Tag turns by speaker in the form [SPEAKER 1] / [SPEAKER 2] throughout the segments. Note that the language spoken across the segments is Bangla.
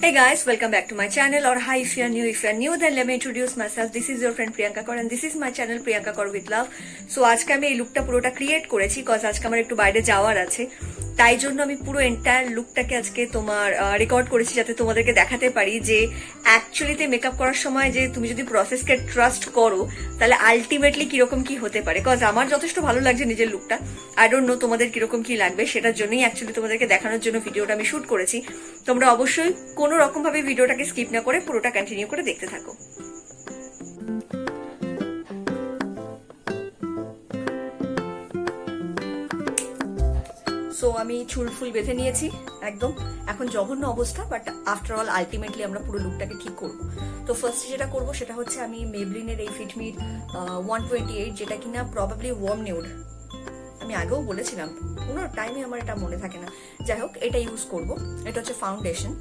[SPEAKER 1] Hey guys, welcome back to my channel, or hi if you are new. If you are new, then let me introduce myself. This is your friend Priyanka Kaur and this is my channel Priyanka Kaur with Love. So আজকে আমি এই লুকটা পুরোটা ক্রিয়েট করেছি cause আজকে আমার একটু বাইরে যাওয়ার আছে, তাই জন্য আমি পুরো এন্টায়ার লুকটাকে আজকে তোমার রেকর্ড করেছি যাতে তোমাদেরকে দেখাতে পারি যে অ্যাকচুয়ালিতে মেকআপ করার সময় যে তুমি যদি প্রসেসকে ট্রাস্ট করো তাহলে আলটিমেটলি কিরকম কি হতে পারে। কজ আমার যথেষ্ট ভালো লাগছে নিজের লুকটা, আই ডোন্ট নো তোমাদের কিরকম কি লাগবে, সেটার জন্যই অ্যাকচুয়ালি তোমাদেরকে দেখানোর জন্য ভিডিওটা আমি শুট করেছি। তোমরা অবশ্যই কোনো রকম ভাবে ভিডিওটাকে স্কিপ না করে পুরোটা কন্টিনিউ করে দেখতে থাকো। সো আমি চুল ফুল বেঁধে নিয়েছি একদম, এখন জঘন্য অবস্থা, বাট আফটার অল আলটিমেটলি আমরা পুরো লুকটাকে ঠিক করব। তো ফার্স্ট যেটা করব সেটা হচ্ছে আমি মেবলিনের এই ফিটমির 128, যেটা কিনা প্রবাবলি ওয়ার্ম নিউড, আমি আগেও বলেছিলাম, কোনো টাইমে আমার এটা মনে থাকে না, যাই হোক এটা ইউজ করব। এটা হচ্ছে ফাউন্ডেশন,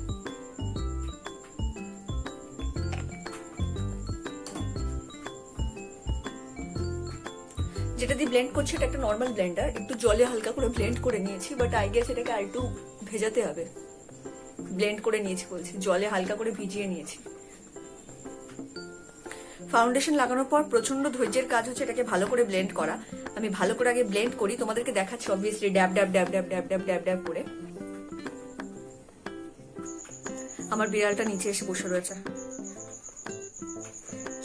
[SPEAKER 1] যেটা দিয়ে ব্লেন্ড করছি এটা একটা নর্মাল ব্লেন্ডার, একটু জলে হালকা করে ব্লেন্ড করে নিয়েছি, বাট আই গেস এটাকে আর একটু ভেজাতে হবে। ব্লেন্ড করে নিয়েছি বলছি, জলে হালকা করে ভিজিয়ে নিয়েছি। ফাউন্ডেশন লাগানোর পর প্রচন্ড ধৈর্যের কাজ হচ্ছে এটাকে ভালো করে ব্লেন্ড করা। আমি ভালো করে আগে ব্লেন্ড করি, তোমাদেরকে দেখাচ্ছি অবভিয়াসলি ড্যাব ড্যাব ড্যাব ড্যাব ড্যাব ড্যাব ড্যাব ড্যাব করে। আমার বিড়ালটা নিচে এসে বসে রয়েছে।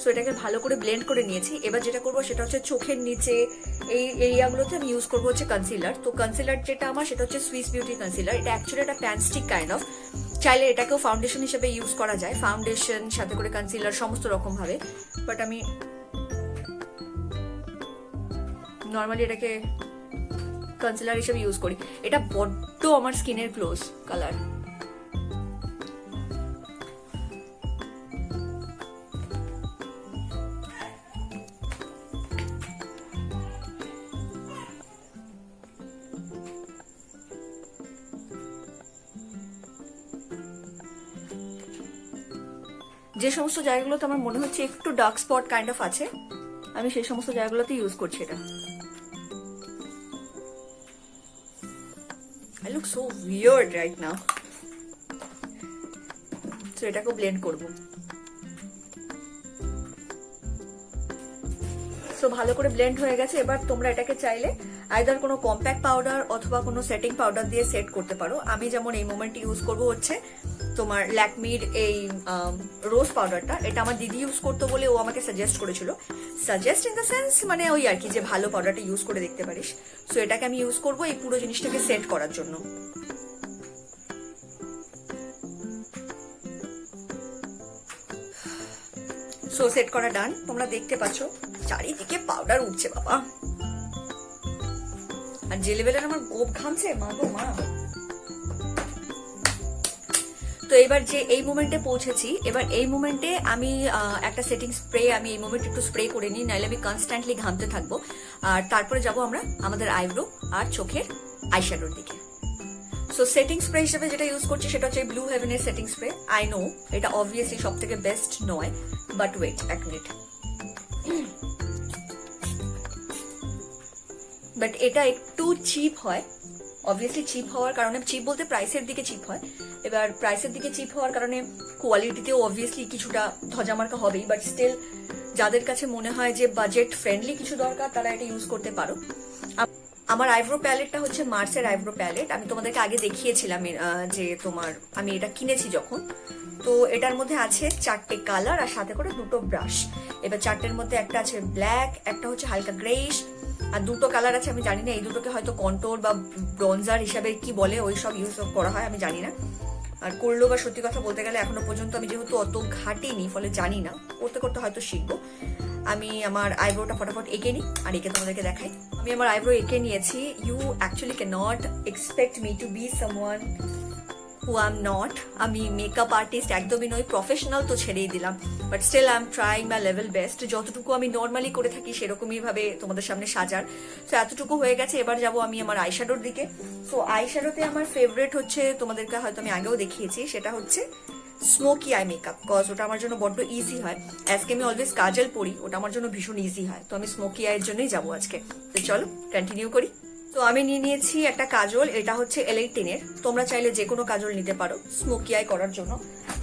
[SPEAKER 1] সো এটাকে ভালো করে ব্লেন্ড করে নিয়েছি। এবার যেটা করবো সেটা হচ্ছে চোখের নিচে এই এরিয়াগুলোতে আমি ইউজ করবো হচ্ছে কনসিলার। তো কনসিলার যেটা আমার সেটা হচ্ছে সুইস বিউটি কনসিলার। এটা অ্যাকচুয়ালি একটা প্যানস্টিক কাইন্ড অফ, চাইলে এটাকেও ফাউন্ডেশন হিসেবে ইউজ করা যায়, ফাউন্ডেশন সাথে করে কনসিলার সমস্ত রকম ভাবে, বাট আমি নর্মালি এটাকে কনসিলার হিসেবে ইউজ করি। এটা বড্ড আমার স্কিনের ক্লোজ কালার। যে সমস্ত জায়গাগুলোতে আমার মনে হচ্ছে একটু ডার্ক স্পট কাইন্ড অফ আছে, আমি সেই সমস্ত জায়গাগুলোতে ইউজ করছি এটা। I look so weird right now. So এটাকে ব্লেন্ড করব। সো ভালো করে ব্লেন্ড হয়ে গেছে। এবার তোমরা এটাকে চাইলে আইদার কোনো কম্প্যাক্ট পাউডার অথবা কোনো সেটিং পাউডার দিয়ে সেট করতে পারো। আমি যেমন এই মোমেন্টে ইউজ করব হচ্ছে তোমার ল্যাকমির এই রোজ পাউডারটা। এটা আমার দিদি ইউজ করতো বলে ও আমাকে সাজেস্ট করেছিল, সাজেস্ট ইন দ্য সেন্স মানে ওই আর কি যে ভালো পাউডারটা ইউজ করে দেখতে পারিস। সো এটাকে আমি ইউজ করবো এই পুরো জিনিসটাকে সেট করার জন্য। সো সেট করা ডান। তোমরা দেখতে পাচ্ছ চারিদিকে পাউডার উঠছে বাবা, আর যে লেভেলের আমার গোপ ঘামছে মা গো মা। তো এবার যে এই মোমেন্টে পৌঁছেছি, এবার এই মোমেন্টে আমি একটা সেটিং স্প্রে আমি এই মোমেন্টে একটু স্প্রে করে নিই, নাহলে আমি কনস্ট্যান্টলি ঘামতে থাকবো। আর তারপরে যাব আমরা আমাদের আইব্রো আর চোখের আইশ্যাডোর দিকে। সো সেটিং স্প্রে হিসেবে যেটা ইউজ করছি সেটা হচ্ছে ব্লু হেভেনের সেটিং স্প্রে। আই নো এটা অবভিয়াসলি সব থেকে বেস্ট নয়, বাট ওয়েট এক মিনিট, বাট এটা একটু চিপ হয়। অবভিয়াসলি চিপ হওয়ার কারণে, চিপ বলতে প্রাইসের দিকে চিপ হয়, এবার প্রাইসের দিকে চিপ হওয়ার কারণে কোয়ালিটিতেও অবভিয়াসলি কিছুটা ধজামার্কা হবেই, বাট স্টিল যাদের কাছে মনে হয় যে বাজেট ফ্রেন্ডলি কিছু দরকার তারা এটা ইউজ করতে পারো। আমার আইব্রো প্যালেটটা হচ্ছে মার্সের আইব্রো প্যালেট। আমি তোমাদেরকে আগে দেখিয়েছিলাম যে তোমার আমি এটা কিনেছি যখন। তো এটার মধ্যে আছে 4টে কালার আর সাথে করে 2টো ব্রাশ। এবার 4টের মধ্যে একটা আছে ব্ল্যাক, একটা হচ্ছে হালকা গ্রেইশ, আর 2টো কালার আছে আমি জানি না এই দুটোকে হয়তো কন্ট্রোল বা ব্রঞ্জার হিসাবে কি বলে ওই সব ইউজ করা হয় আমি জানি না। আর করলো বা সত্যি কথা বলতে গেলে এখনো পর্যন্ত আমি যেহেতু অত ঘাটিনি ফলে জানি না, করতে করতে হয়তো শিখবো। আমি আমার আইব্রোটা ফটাফট এঁকে নিই আর এঁকে তোমাদেরকে দেখাই। আমি আমার আইব্রো এঁকে নিয়েছি। You actually can not expect me to be someone who I am not. আমি মেকআপ আর্টিস্ট একদমই নই, প্রফেশনাল তো ছেড়েই দিলাম, but still I am trying my level best. যতটুকু আমি নর্মালি করে থাকি সেরকমই ভাবে তোমাদের সামনে সাজার। সো এতটুকু হয়ে গেছে। এবার যাব আমি আমার আইশ্যাডোর দিকে। সো আইশ্যাডোতে আমার ফেভারিট হচ্ছে, তোমাদেরকে হয়তো আমি আগেও দেখিয়েছি, সেটা হচ্ছে স্মোকি আই মেকআপ। কজ ওটা আমার জন্য বড্ড ইজি হয়। আজকে আমি অলওয়েজ কাজল পরি, ওটা আমার জন্য ভীষণ ইজি হয়। তো আমি স্মোকি আইয়ের জন্যই যাবো আজকে। তো চলো কন্টিনিউ করি। তো তো আমি নিয়ে নিয়েছি একটা কাজল, এটা হচ্ছে Elle 10-এর। তোমরা চাইলে যে কোনো কাজল নিতে পারো স্মোকি আই করার জন্য।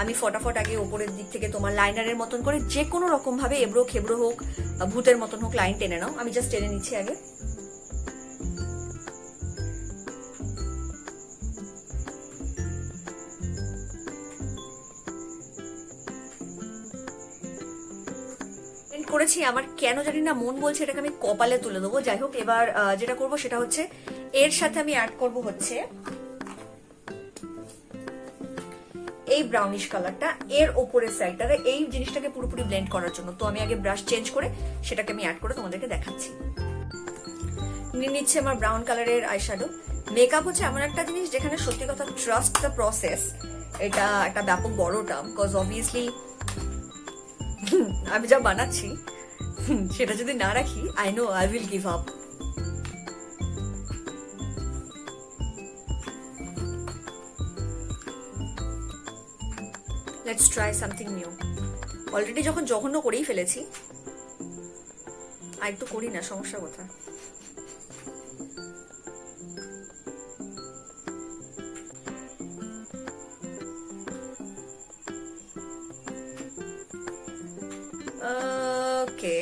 [SPEAKER 1] আমি ফটাফট আগে ওপরের দিক থেকে তোমার লাইনারের মতন করে যে কোনো রকম ভাবে এবড়ো খেবড়ো হোক, ভূতের মতন হোক, লাইন টেনে নাও। আমি জাস্ট টেনে নিচ্ছি আগে। করেছি, আমার কেন জানি না মন বলছে এটাকে আমি কপালে তুলে দেবো। যাই হোক, এবার যেটা করব সেটা হচ্ছে এর সাথে আমি অ্যাড করব হচ্ছে এই ব্রাউনিশ কালারটা এর ওপরের সাইডটাতে, এই জিনিসটাকে পুরোপুরি ব্লেন্ড করার জন্য। তো আমি আগে ব্রাশ চেঞ্জ করে সেটাকে আমি অ্যাড করে তোমাদেরকে দেখাচ্ছি। নিয়ে নিচ্ছে আমার ব্রাউন কালারের আইশ্যাডো। মেকআপ হচ্ছে এমন একটা জিনিস যেখানে সত্যি কথা ট্রাস্ট দ্য প্রসেস, এটা একটা ব্যাপক বড় টার্ম। বিকজ অবভিয়াসলি আমি যা বানাচ্ছি সেটা যদি না রাখি, I know I will give up. Let's try something new. Already যখন জঘন্য করেই ফেলেছি, আর একটু করি না, সমস্যা কোথায়? Okay,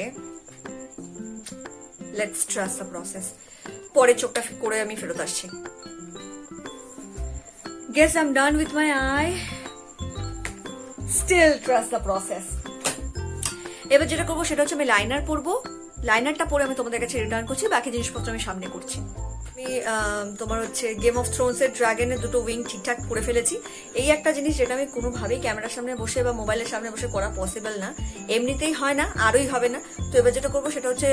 [SPEAKER 1] let's trust the process. পরে চোখটা করে আমি ফেরত আসছি। Guess I am done with my eye. Still trust the process. এবার যেটা করবো সেটা হচ্ছে আমি লাইনার পরবো। লাইনারটা পরে আমি তোমাদের কাছে রিটার্ন করছি, বাকি জিনিসপত্র আমি সামনে করছি। আমি তোমার হচ্ছে গেম অফ থ্রোনস এর ড্রাগনের দুটো উইং ঠিকঠাক করে ফেলেছি। এই একটা জিনিস যেটা আমি কোনোভাবেই ক্যামেরার সামনে বসে বা মোবাইলের সামনে বসে করা পসিবল না, এমনিতেই হয় না, আরোই হবে না। তো এবার যেটা করবো সেটা হচ্ছে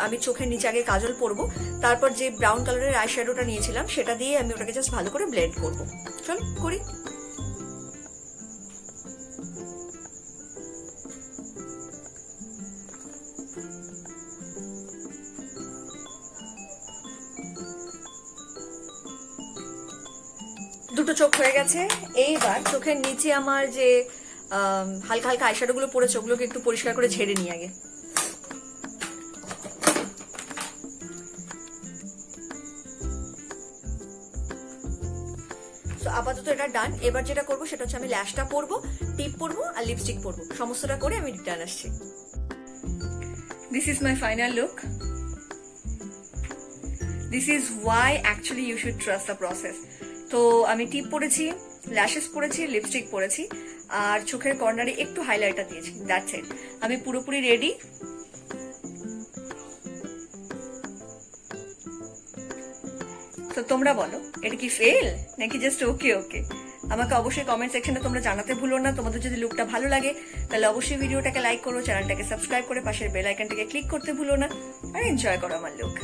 [SPEAKER 1] আমি চোখের নিচে আগে কাজল পরবো, তারপর যে ব্রাউন কালারের আই শ্যাডোটা নিয়েছিলাম সেটা দিয়ে আমি ওটাকে জাস্ট ভালো করে ব্লেন্ড করবো। চল করি। দুটো চোখ হয়ে গেছে। এইবার চোখের নিচে আমার যে হালকা হালকা আইশ্যাডো গুলো পড়েছে ওগুলোকে একটু পরিষ্কার করে ঝেড়ে নিই আগে। আপাতত এটা ডান। এবার যেটা করবো সেটা হচ্ছে আমি ল্যাশটা পরবো, টিপ পরবো আর লিপস্টিক পরবো। সমস্তটা করে আমি রিটার্ন আসছি। This is my final look. This is why actually you should trust the process. তো আমি টিপ পরেছি, ল্যাশেস পরেছি, লিপস্টিক পরেছি, আর চোখের কর্নারে একটু হাইলাইটার দিয়েছি। That's it. আমি পুরোপুরি রেডি। তো তোমরা বলো, এটা কি ফেল নাকি জাস্ট ওকে ওকে? আমাকে অবশ্যই কমেন্ট সেকশনে তোমরা জানাতে ভুলো না। তোমাদের যদি লুকটা ভালো লাগে তাহলে অবশ্যই ভিডিওটাকে লাইক করো, চ্যানেলটাকে সাবস্ক্রাইব করে পাশের বেল আইকনটাকে ক্লিক করতে ভুলো না, আর এনজয় করো আমার লুক।